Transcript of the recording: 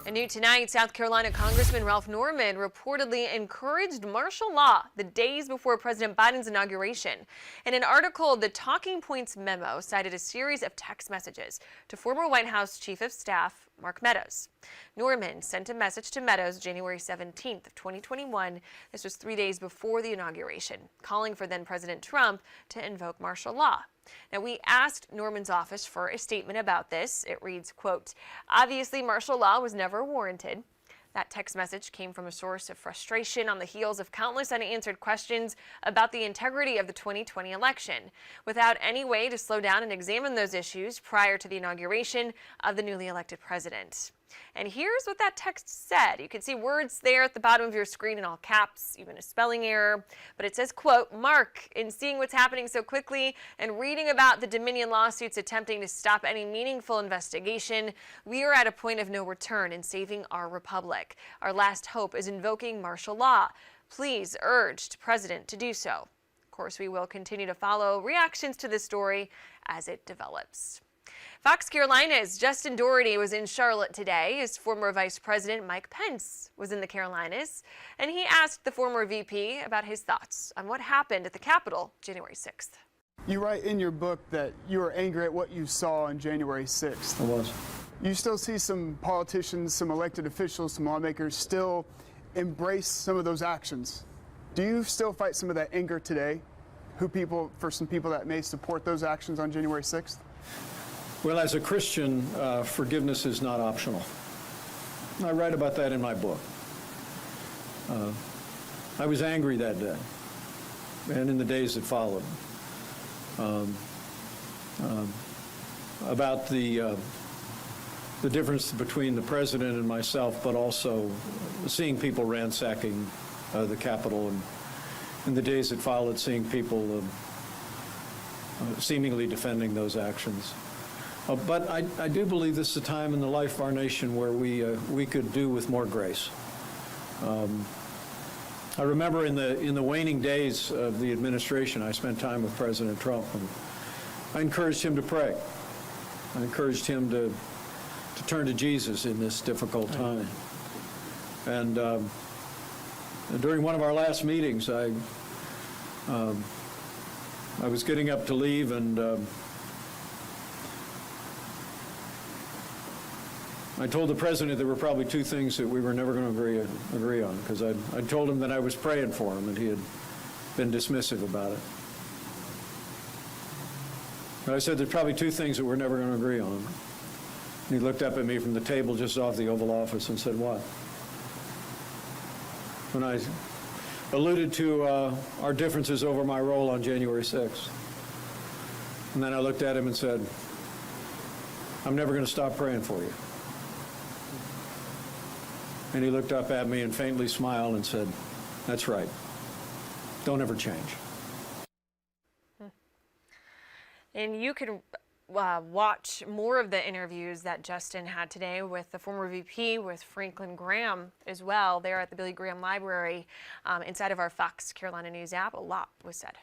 And new tonight, South Carolina Congressman Ralph Norman reportedly encouraged martial law the days before President Biden's inauguration. In an article, the Talking Points memo cited a series of text messages to former White House Chief of Staff Mark Meadows. Norman sent a message to Meadows January 17th of 2021. This was 3 days before the inauguration, calling for then President Trump to invoke martial law. Now, we asked Norman's office for a statement about this. It reads, quote, "Obviously, martial law was never warranted." That text message came from a source of frustration on the heels of countless unanswered questions about the integrity of the 2020 election, without any way to slow down and examine those issues prior to the inauguration of the newly elected president. And here's what that text said. You can see words there at the bottom of your screen in all caps, even a spelling error. But it says, quote, "Mark, in seeing what's happening so quickly and reading about the Dominion lawsuits attempting to stop any meaningful investigation, we are at a point of no return in saving our republic. Our last hope is invoking martial law. Please urge the president to do so." Of course, we will continue to follow reactions to this story as it develops. Fox Carolina's Justin Doherty was in Charlotte today as former Vice President Mike Pence was in the Carolinas, and he asked the former VP about his thoughts on what happened at the Capitol January 6th. You write in your book that you were angry at what you saw on January 6th. I was. You still see some politicians, some elected officials, some lawmakers still embrace some of those actions. Do you still fight some of that anger today for some people that may support those actions on January 6th? Well, as a Christian, forgiveness is not optional. I write about that in my book. I was angry that day and in the days that followed about the difference between the president and myself, but also seeing people ransacking the Capitol, and in the days that followed, seeing people seemingly defending those actions. But I do believe this is a time in the life of our nation where we could do with more grace. I remember in the waning days of the administration, I spent time with President Trump, and I encouraged him to pray. I encouraged him to turn to Jesus in this difficult time. And during one of our last meetings, I was getting up to leave, and I told the president there were probably two things that we were never going to agree on, because I told him that I was praying for him, and he had been dismissive about it. But I said there's probably two things that we're never going to agree on. And he looked up at me from the table just off the Oval Office and said, "What?" When I alluded to our differences over my role on January 6th. And then I looked at him and said, "I'm never going to stop praying for you." And he looked up at me and faintly smiled and said, "That's right. Don't ever change." And you can watch more of the interviews that Justin had today with the former VP, with Franklin Graham as well, there at the Billy Graham Library inside of our Fox Carolina News app. A lot was said.